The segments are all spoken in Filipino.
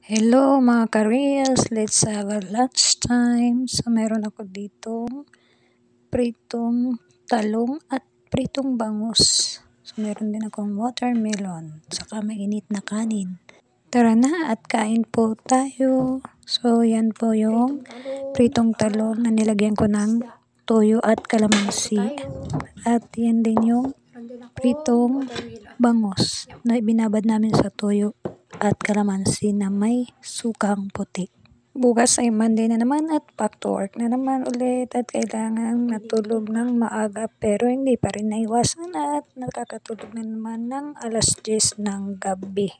Hello mga ka-reels, let's have a lunch time. So meron ako dito pritong talong at pritong bangus. So meron din akong watermelon, saka mainit na kanin. Tara na at kain po tayo. So yan po yung pritong talong na nilagyan ko ng toyo at kalamansi. At yan din yung pritong bangus na binabad namin sa toyo at kalamansi na may sukang puti. Bukas ay Monday na naman at back to work na naman ulit at kailangan natulog ng maaga pero hindi pa rin naiwasan at nakakatulog na naman ng alas 10 ng gabi.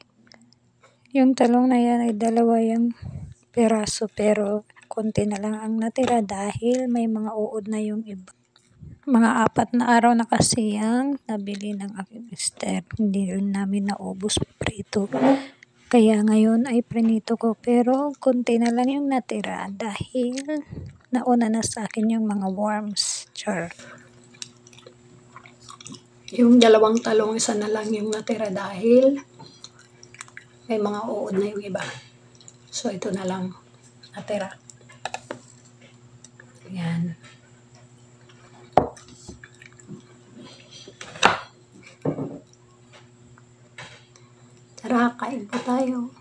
Yung talong na yan ay 2 yung peraso pero konti na lang ang natira dahil may mga uod na yung iba. Mga 4 na araw na kasi ang nabili ng aking mister. Hindi rin namin naubos prito. Kaya ngayon ay prinito ko pero konti na lang yung natira dahil nauna na sa akin yung mga worms. Char. Yung 2 talong, isa na lang yung natira dahil may mga uod na yung iba. So ito na lang natira. Ayan. Tara, kain po tayo.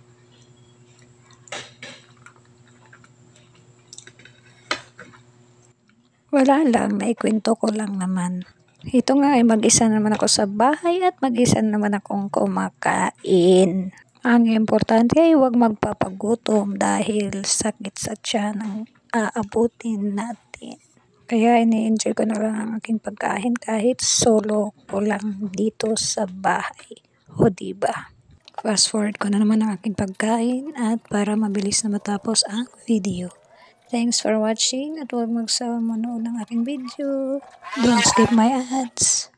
Wala lang, naikwento ko lang naman. Ito nga ay mag-isa naman ako sa bahay at mag-isa naman akong kumakain. Ang importante ay huwag magpapagutom dahil sakit sa tiyan ang aabutin natin. Kaya ini-enjoy ko na lang ang aking pagkain kahit solo ko lang dito sa bahay. O diba? Fast forward ko na naman ang aking pagkain at para mabilis na matapos ang video. Thanks for watching at huwag magsawa manood ng aking video. Don't skip my ads.